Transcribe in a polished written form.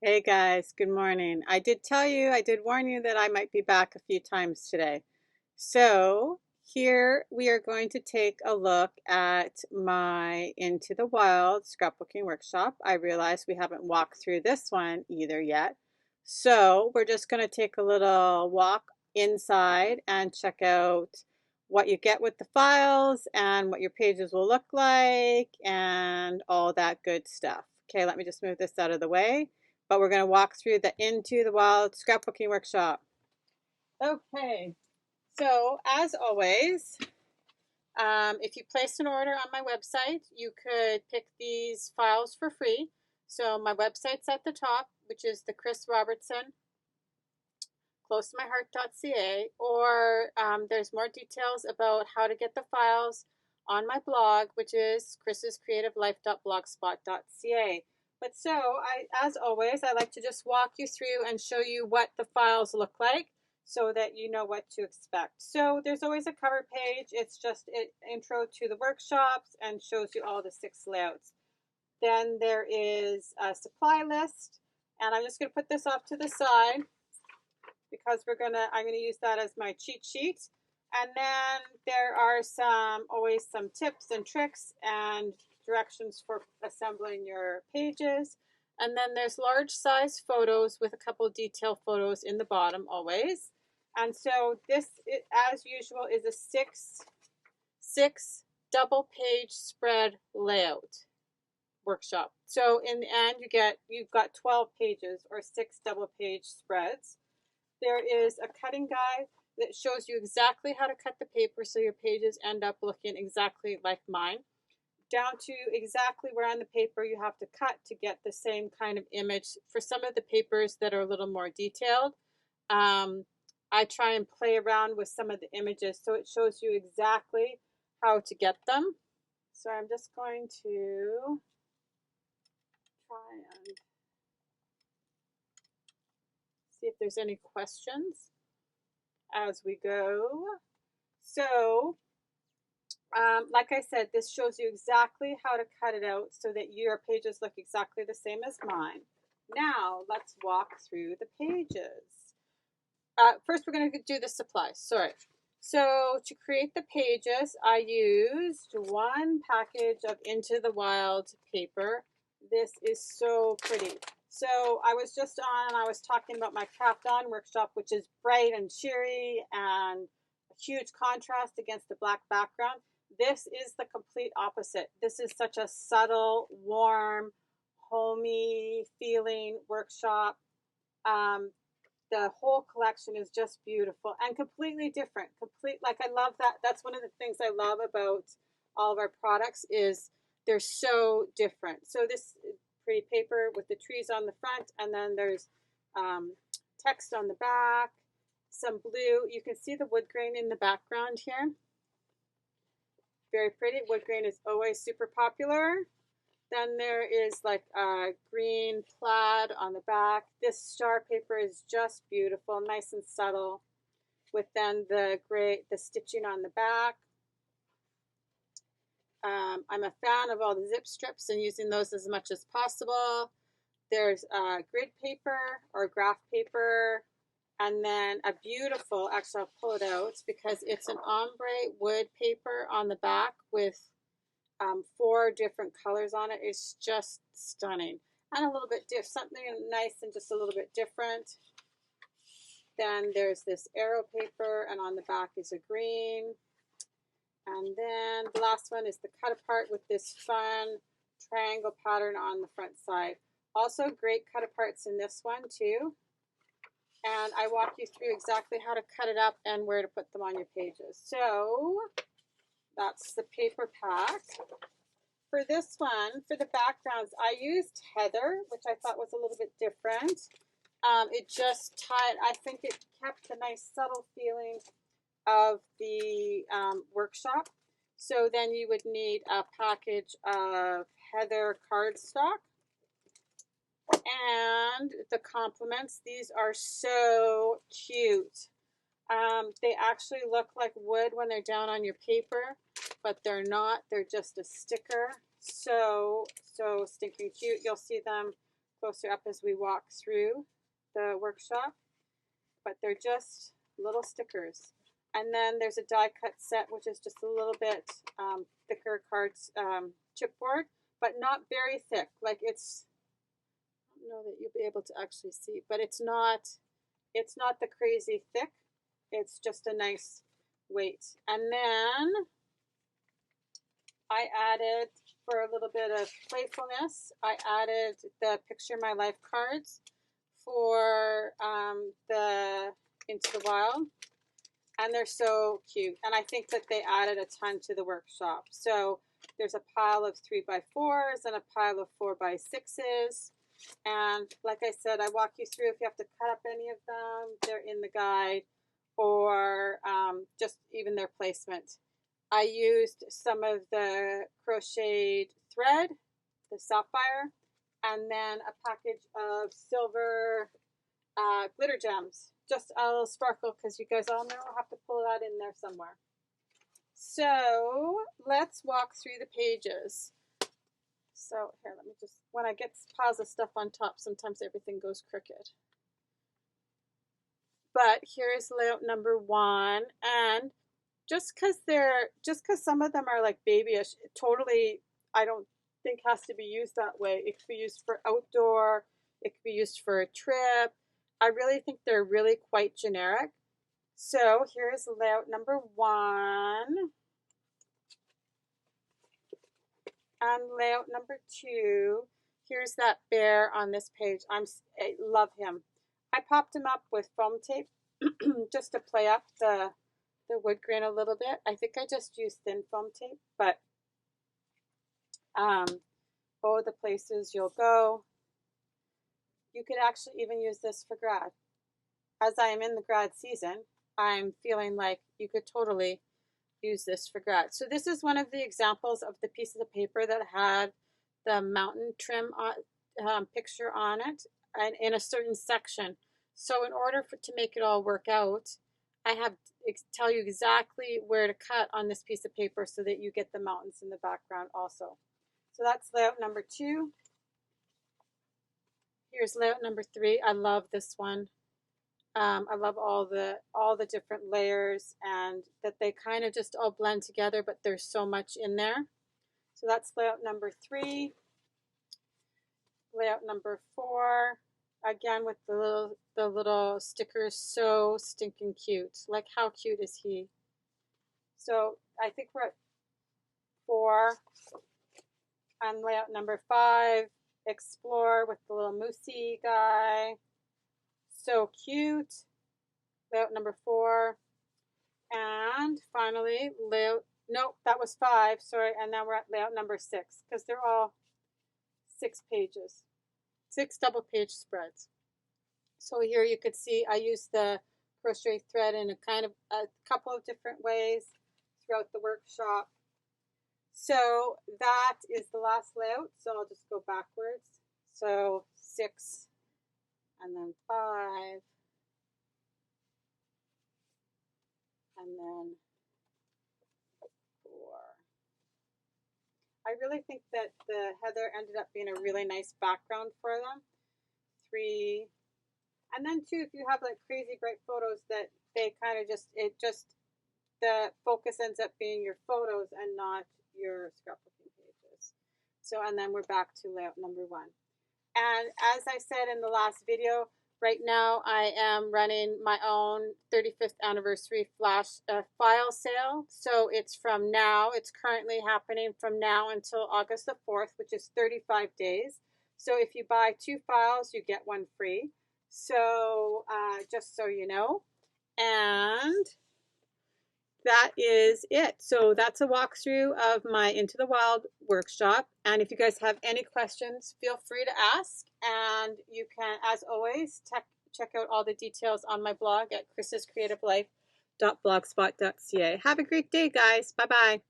Hey guys, good morning. I did warn you that I might be back a few times today. So here we are going to take a look at my Into the Wild scrapbooking workshop. I realize we haven't walked through this one either yet. So we're just going to take a little walk inside and check out what you get with the files and what your pages will look like and all that good stuff. Okay, let me just move this out of the way. But we're going to walk through the Into the Wild scrapbooking workshop. Okay, so as always, if you place an order on my website, you could pick these files for free. So my website's at the top, which is the Chris Robertson close to my heart.ca, or there's more details about how to get the files on my blog, which is chrisscreativelife.blogspot.ca. But as always, I like to just walk you through and show you what the files look like so that you know what to expect. So there's always a cover page. It's just an intro to the workshops and shows you all the 6 layouts. Then there is a supply list, and I'm just going to put this off to the side because I'm gonna use that as my cheat sheet. And then there are always some tips and tricks and directions for assembling your pages. And then there's large size photos with a couple detail photos in the bottom always. And so this, as usual, is a six double page spread layout workshop. So in the end, you've got 12 pages or 6 double page spreads. There is a cutting guide that shows you exactly how to cut the paper so your pages end up looking exactly like mine, down to exactly where on the paper you have to cut to get the same kind of image. For some of the papers that are a little more detailed, I try and play around with some of the images so it shows you exactly how to get them. So I'm just going to try and see if there's any questions as we go. So, like I said, this shows you exactly how to cut it out so that your pages look exactly the same as mine. Now, let's walk through the pages. First, we're going to do the supplies. Sorry. So, to create the pages, I used 1 package of Into the Wild paper. This is so pretty. So I was just on and I was talking about my Craft On workshop, which is bright and cheery and a huge contrast against the black background. This is the complete opposite. This is such a subtle, warm, homey feeling workshop. The whole collection is just beautiful and completely different. Like I love that. That's one of the things I love about all of our products is they're so different. So this pretty paper with the trees on the front, and then there's text on the back, some blue. You can see the wood grain in the background here. Very pretty. Wood grain is always super popular. Then there is like a green plaid on the back. This star paper is just beautiful, nice and subtle, with then the stitching on the back. I'm a fan of all the zip strips and using those as much as possible. There's grid paper or graph paper, and then a beautiful, actually I'll pull it out because it's an ombre wood paper on the back with 4 different colors on it. It's just stunning. And a little bit something nice and just a little bit different. Then there's this arrow paper, and on the back is a green. And then the last one is the cut apart with this fun triangle pattern on the front side. Also great cut aparts in this one too. And I walk you through exactly how to cut it up and where to put them on your pages. So that's the paper pack. For this one, for the backgrounds, I used heather, which I thought was a little bit different. It just I think it kept the nice subtle feeling of the workshop. So then you would need a package of heather cardstock. And the complements, these are so cute. They actually look like wood when they're down on your paper, but they're not. They're just a sticker. So stinking cute. You'll see them closer up as we walk through the workshop, but they're just little stickers. And then there's a die cut set, which is just a little bit thicker cards, chipboard, but not very thick. Like it's, I don't know that you'll be able to actually see, but it's not the crazy thick. It's just a nice weight. And then I added, for a little bit of playfulness, I added the Picture My Life cards for the Into the Wild. And they're so cute. And I think that they added a ton to the workshop. So there's a pile of 3x4s and a pile of 4x6s. And like I said, I walk you through if you have to cut up any of them. They're in the guide, or just even their placement. I used some of the crocheted thread, the sapphire, and then a package of silver glitter gems. Just a little sparkle, because you guys all know I'll have to pull that in there somewhere. So let's walk through the pages. So here, let me just, when I get piles of stuff on top, sometimes everything goes crooked. But here's layout number 1, and just because some of them are like babyish, totally, I don't think has to be used that way. It could be used for outdoor, it could be used for a trip. I really think they're really quite generic. So here's layout number 1. And layout number 2. Here's that bear on this page. I love him. I popped him up with foam tape just to play up the wood grain a little bit. I think I just used thin foam tape, but oh, the places you'll go. You could actually even use this for grad. As I am in the grad season, I'm feeling like you could totally use this for grad. So this is one of the examples of the pieces of paper that had the mountain trim picture on it, and in a certain section. So in order to make it all work out, I have to tell you exactly where to cut on this piece of paper so that you get the mountains in the background also. So that's layout number 2. Here's layout number 3. I love this one. I love all the different layers, and that they kind of just all blend together, but there's so much in there. So that's layout number 3. Layout number 4, again with the little stickers, so stinking cute. Like, how cute is he? So I think we're at 4. And layout number 5, explore with the little moosey guy. So cute. Layout number 4. And finally, layout, nope, that was 5, sorry, and now we're at layout number 6, because they're all 6 pages. 6 double page spreads. So here you could see I used the crochet thread in a couple of different ways throughout the workshop. So that is the last layout. So I'll just go backwards. So 6, and then 5, and then 4. I really think that the heather ended up being a really nice background for them. 3, and then 2, if you have like crazy bright photos that they kind of the focus ends up being your photos and not your scrapbooking pages. So, and then we're back to layout number 1. And as I said in the last video, right now I am running my own 35th anniversary flash file sale. So it's currently happening from now until August the 4th, which is 35 days. So if you buy 2 files, you get 1 free. So just so you know. And that is it. So that's a walkthrough of my Into the Wild workshop. And if you guys have any questions, feel free to ask. And you can, as always, check out all the details on my blog at chrisscreativelife.blogspot.ca. Have a great day, guys. Bye-bye.